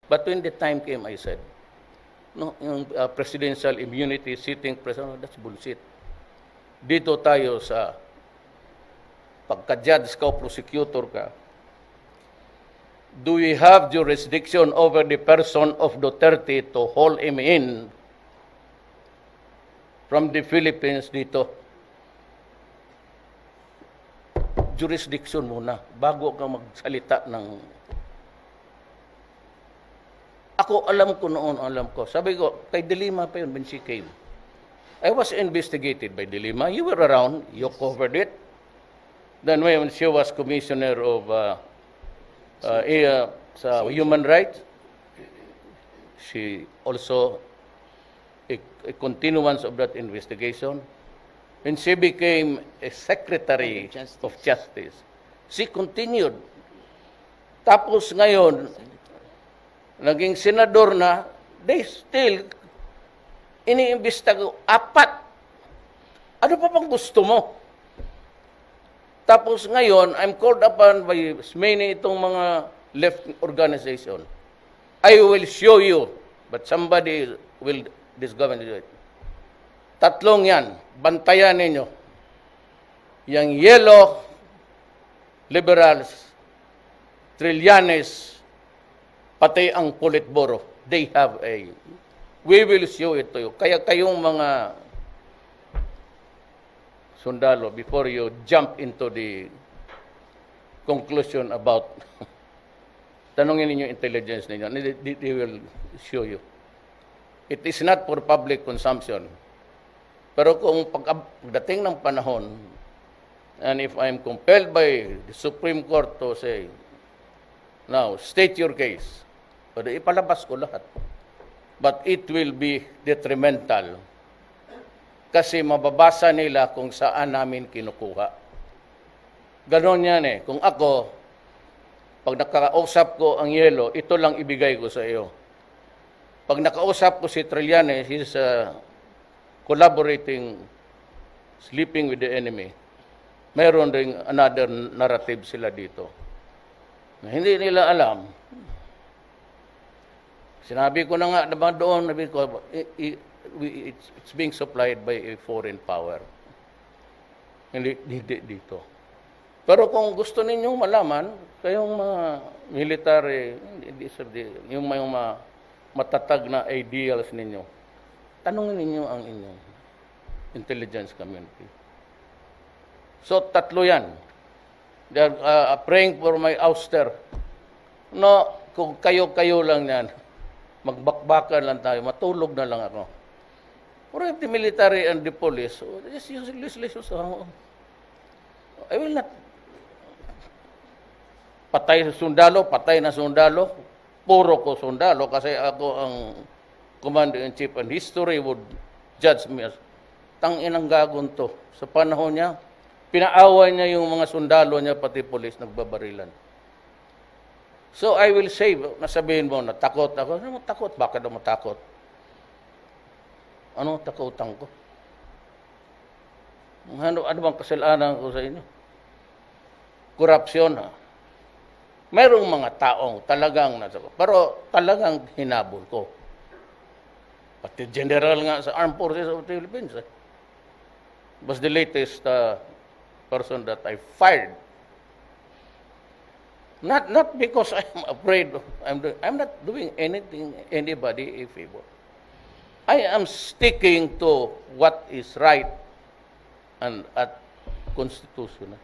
But when the time came, I said, no, yung presidential immunity, sitting president, that's bullshit. Dito tayo sa pagka-judge ka o prosecutor ka, do we have jurisdiction over the person of Duterte to haul him in from the Philippines dito? Jurisdiction muna bago ka magsalita ng... Ako, alam ko noon, Sabi ko, kay Dilima pa yun when she came. I was investigated by Dilima. You were around. You covered it. Then when she was commissioner of human rights, she also a continuance of that investigation. When she became a secretary of justice, she continued. Tapos ngayon, naging senador na, they still iniimbestiga 4. Ano pa bang gusto mo? Tapos ngayon, I'm called upon by many itong mga left organization. I will show you, but somebody will discover it. 3 yan, bantayan ninyo. Yang yellow, liberals, trillanes, pati ang Politburo, they have a... We will show it to you. Kaya kayong mga sundalo, before you jump into the conclusion about tanongin ninyo intelligence ninyo, they will show you. It is not for public consumption. Pero kung pagdating ng panahon, and if I'm compelled by the Supreme Court to say, now, state your case, pero ipalabas ko lahat. But it will be detrimental. Kasi mababasa nila kung saan namin kinukuha. Ganon yan eh. Kung ako, pag nakausap ko ang yellow, ito lang ibigay ko sa iyo. Pag nakausap ko si Trillanes, he's collaborating, sleeping with the enemy. Mayroon ring another narrative sila dito. Na hindi nila alam. Sinabi ko na nga naman doon, sabi ko, it's being supplied by a foreign power. Hindi dito. Pero kung gusto ninyong malaman, kayong mga military, yung mga matatag na ideals ninyo, tanungin ninyo ang inyong intelligence community. So, 3 yan. They're praying for my ouster. No, kung kayo-kayo lang yan, magbakbakan lang tayo, matulog na lang ako. Or if the military and the police, just use I will not patay na sundalo, puro ko sundalo kasi ako ang Commander-in-Chief and history would judge me as tanginang gagon to. Sa panahon niya, pinaaway niya yung mga sundalo niya, pati polis, nagbabarilan. So I will say, nasabihin mo, natakot ako. Ano mo takot? Bakit mo takot? Ano takutan ko? Ano bang kasalanan ko sa inyo? Korupsyon, ha? Mayroong mga taong talagang nasako. Pero talagang hinabol ko. Pati general nga sa Armed Forces of the Philippines. Was the latest person that I fired. Not because I'm afraid. I'm not doing anybody a favor. I am sticking to what is right and at constitutional.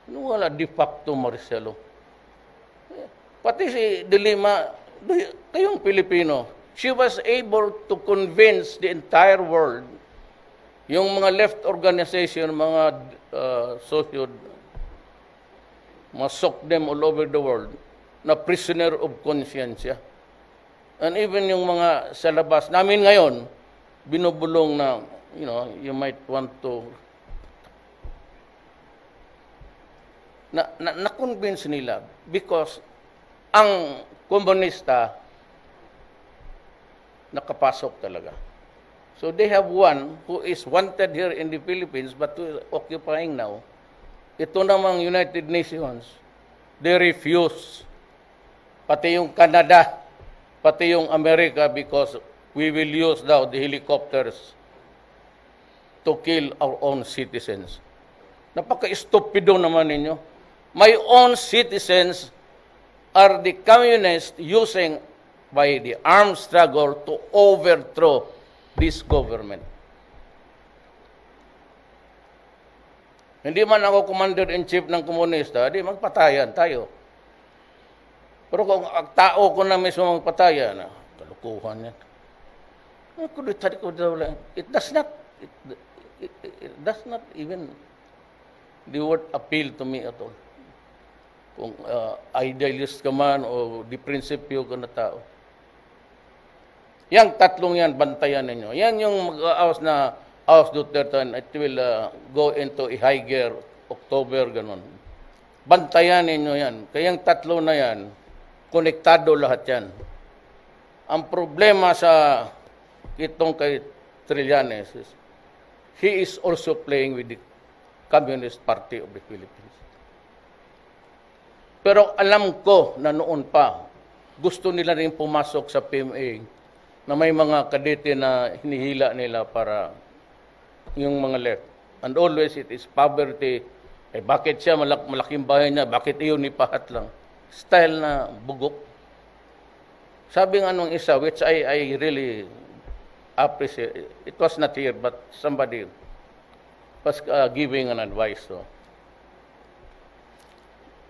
Wala de facto Marcelo. Pati si Dilima, kayong Pilipino, she was able to convince the entire world, yung mga left organization, mga masok them all over the world, na prisoner of conscience. And even yung mga sa labas namin ngayon, binubulong na, you might want to, na-convince nila because ang komunista nakapasok talaga. So they have one who is wanted here in the Philippines but who is occupying now. Ito namang United Nations, they refuse. Pati yung Canada, pati yung Amerika, because we will use daw the helicopters to kill our own citizens. Napaka-stupido naman ninyo. My own citizens are the communists using by the armed struggle to overthrow this government. Hindi man ako commander-in-chief ng komunista, di magpatayan tayo. Pero kung ang tao ko na mismo magpatayan, kalukuhan yan. It does not even the word appeal to me at all. Kung idealist ka man o di prinsipyo ka na tao. Yang tatlong yan, bantayan ninyo. Yan yung mag-aos na House Duterte, and it will go into a high gear October, ganun. Bantayan ninyo yan. Kaya yung tatlo na yan, konektado lahat yan. Ang problema sa itong kay Trillanes is, he is also playing with the Communist Party of the Philippines. Pero alam ko na noon pa, gusto nila rin pumasok sa PMA na may mga kadete na hinihila nila para yung mga left. And always it is poverty. Eh bakit siya malaking bahay niya? Bakit iyon ipahat lang? Style na bugok. Sabi nga nung isa, which I really appreciate. It was not here, but somebody was giving an advice. So,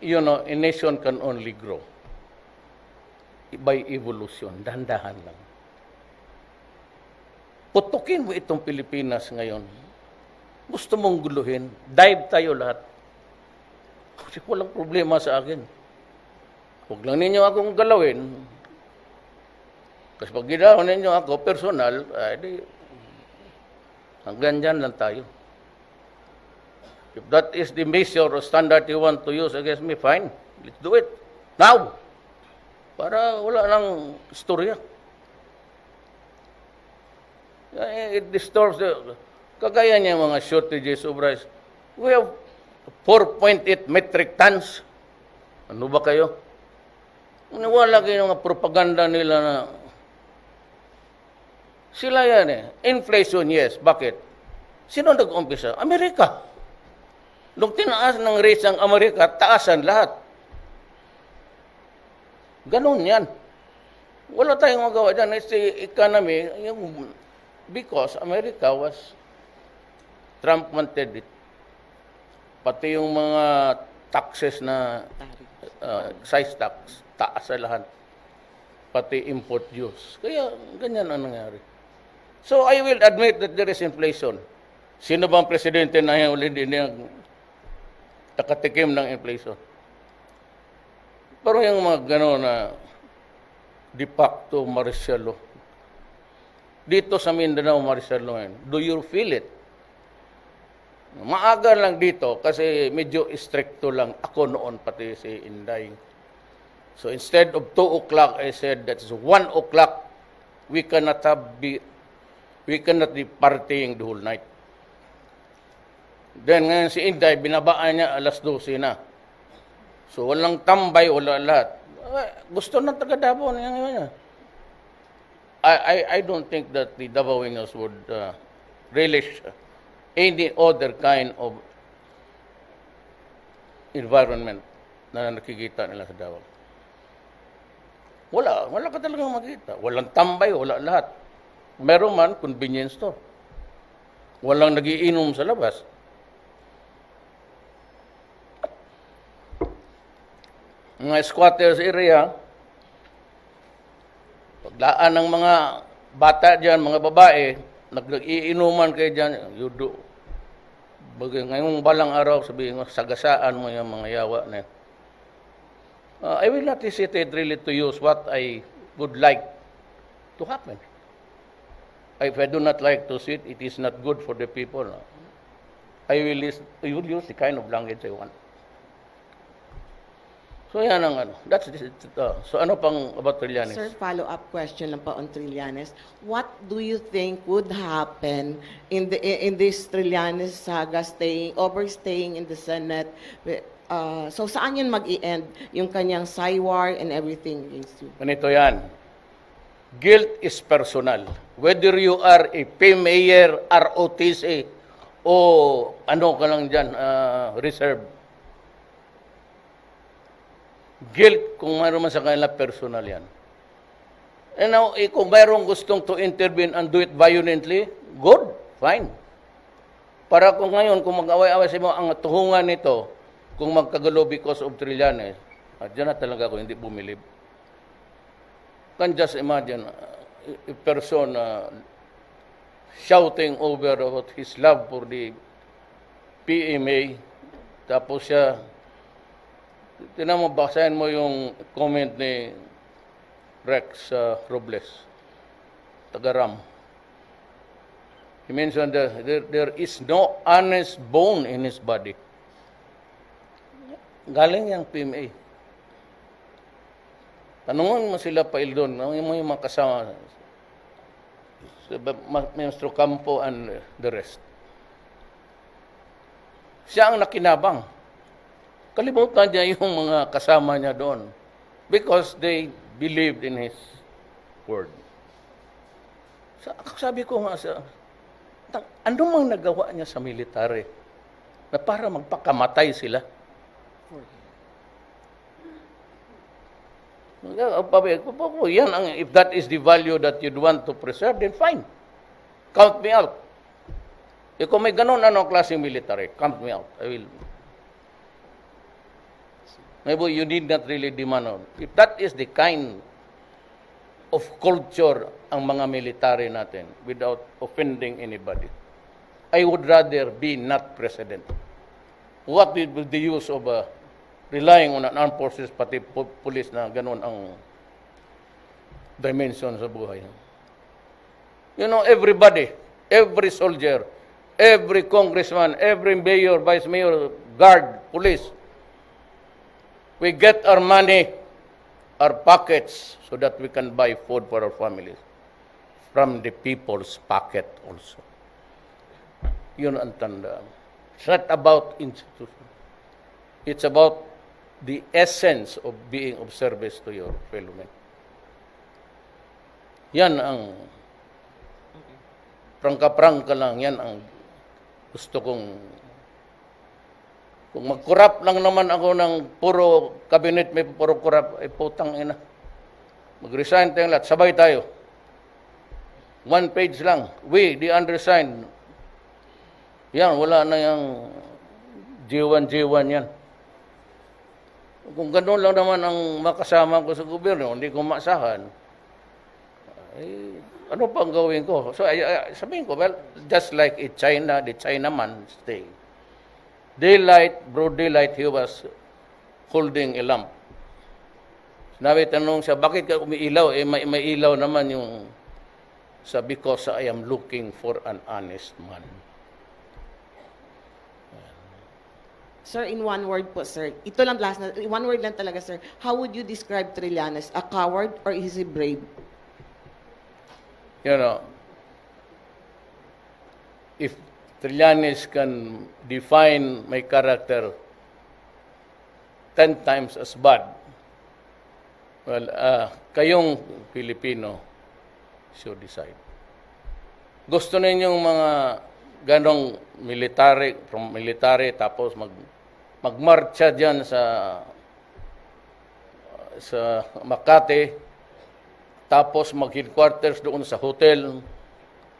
you know, a nation can only grow by evolution. Dahan-dahan lang. Putukin mo itong Pilipinas ngayon. Gusto mong guluhin, dive tayo lahat. Kasi walang problema sa akin. Huwag lang ninyo akong galawin. Kasi pag ginawa ninyo ako, personal, di, hanggang dyan lang tayo. If that is the measure or standard you want to use against me, fine. Let's do it. Now! Para wala nang istorya. It disturbs the... Kagaya niya mga shortages of rice. We have 4.8 metric tons. Ano ba kayo? Wala kayo ng propaganda nila na... Sila yan eh. Inflation, yes. Bakit? Sino nag-umpisa? Amerika. Nung tinaas ng rates ang Amerika, taasan lahat. Ganun yan. Wala tayong magawa dyan. It's the economy, because America was, Trump wanted it. Pati yung mga taxes na excise tax, taas sa lahat. Pati import dues. Kaya ganyan ang nangyari. So I will admit that there is inflation. Sino bang presidente na hindi nakatikim ng inflation? Pero yung mga gano'n na de facto martial law. Dito sa Mindanao, martial law yan. Do you feel it? Maaga lang dito kasi medyo stricto lang ako noon pati si Inday. So instead of 2 o'clock, I said that's 1 o'clock. We cannot be partying the whole night. Then ngayon si Inday, binabaan niya alas 12 na. So walang tambay, wala lahat. Gusto ng taga Davao na yan. I don't think that the Davaoenos would relish any other kind of environment na nakikita nila sa Davao. Wala ka talagang makita. Walang tambay, wala lahat. Meron man, convenience store. Walang nagiinom sa labas. Mga squatters area, paglaan ng mga bata dyan, mga babae, nag-iinuman kayo dyan, yudo. Ngayong balang araw, sabihin mo, sagasaan mo yung mga yawa na yun. I will not hesitate really to use what I would like to happen. If I do not like to see it, it is not good for the people. I will use the kind of language I want. So yan ang ano. That's so ano pang about Trillanes? Sir, follow-up question lang pa on Trillanes. What do you think would happen in this Trillanes saga overstaying in the Senate? So saan yun mag-i-end yung kanyang war and everything against you? Ganito yan. Guilt is personal. Whether you are a PMAyer, ROTC, o ano ka lang dyan, reserve. Guilt, kung mayroon man sa kanila, personal yan. And now, kung mayroong gustong to intervene and do it violently, good, fine. Para kung ngayon, kung mag-away-away sa mo, ang tuhungan nito, kung magkagalo because of trillanes, dyan na talaga ako hindi bumilib. Can just imagine a person shouting over about his love for the PMA, tapos siya, tinan mo, basahin mo yung comment ni Rex Robles, taga-RAM. He mentioned that there is no honest bone in his body. Galing yung PMA. Tanungan mo sila pa doon, tanungan mo yung mga kasama, Maestro Campo and the rest. Siya ang nakinabang. Kalimutan niya yung mga kasama niya doon because they believed in his word. Sabi ko nga, ano mang nagawa niya sa military na para magpakamatay sila? Yan ang, if that is the value that you'd want to preserve, then fine. Count me out. Kung may ganun klaseng military, count me out. I will. Maybe you need not really demand on. If that is the kind of culture ang mga military natin without offending anybody, I would rather be not president. What would be the use of relying on an armed forces, pati police na ganun ang dimension sa buhay. You know, everybody, every soldier, every congressman, every mayor, vice mayor, guard, police, we get our money, our pockets, so that we can buy food for our families. From the people's pocket also. Yun ang tanda. It's not about institution. It's about the essence of being of service to your fellow men. Yan ang prangka-prangka lang, yan ang gusto kong, kung mag-corrupt lang naman ako ng puro cabinet, may puro corrupt, ay putang ina. Mag-resign tayong lahat, sabay tayo. One page lang, we, the undersigned. Yan, wala na yung J1 yan. Kung gano'n lang naman ang makasama ko sa gobyerno, hindi ko maasahan, ano pang gawin ko? So, sabihin ko, well, just like in China, the Chinaman stay. Daylight, broad daylight, he was holding a lamp. Sinabi, tanong siya, bakit ka umiilaw? May ilaw naman yung, because I am looking for an honest man. Sir, in one word po, sir. Ito lang last na, one word lang talaga, sir. How would you describe Trillanes? A coward or is he brave? You know, if Trillanes can define my character 10 times as bad, well, kayong Pilipino should decide. Gusto ninyong mga ganong military, from military, tapos magmarcha dyan sa Makati, tapos mag-headquarters doon sa hotel,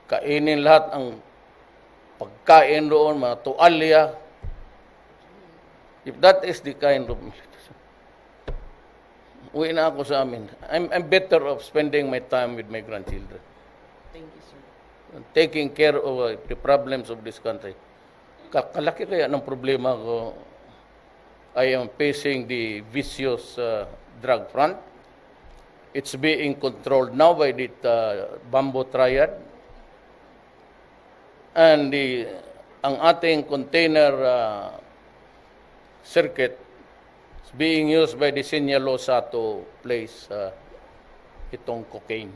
kainin lahat ang pagkain doon, mga tuwalya. If that is the kind of military, uwi na ako sa amin. I'm better off spending my time with my grandchildren. Thank you, sir. Taking care of the problems of this country. Kalaki kaya ng problema ko. I am facing the vicious drug front. It's being controlled now by the Bamboo Triad. And ang ating container circuit is being used by the Senyalosa to place itong cocaine.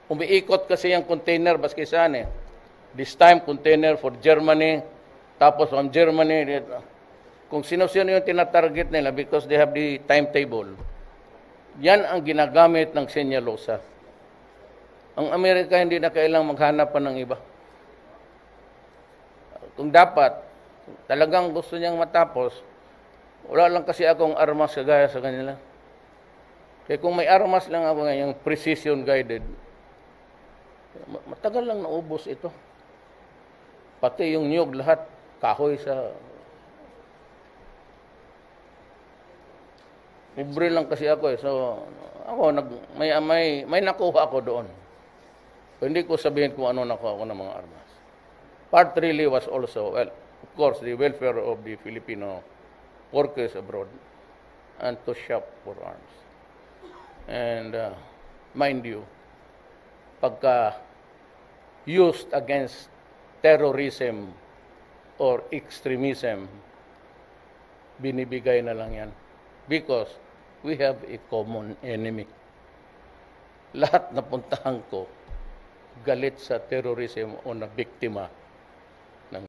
Umiikot kasi yung container, baski saan eh. This time, container for Germany. Tapos from Germany, kung sino-sino yung tinatarget nila because they have the timetable. Yan ang ginagamit ng Senyalosa. Ang Amerika hindi na kailang maghanap pa ng iba. Kung dapat, talagang gusto niyang matapos, wala lang kasi akong armas kagaya sa kanila. Kaya kung may armas lang ako ngayon, precision guided, matagal lang naubos ito. Pati yung niyog lahat, kahoy sa... Libre lang kasi ako eh. So, ako, may nakuha ako doon. So, hindi ko sabihin kung ano nakuha ko ng mga armas. Part really was also, well, of course, the welfare of the Filipino workers abroad and to shop for arms. And mind you, pagka used against terrorism or extremism, binibigay na lang yan. Because we have a common enemy. Lahat na puntahan ko, galit sa terrorism o na biktima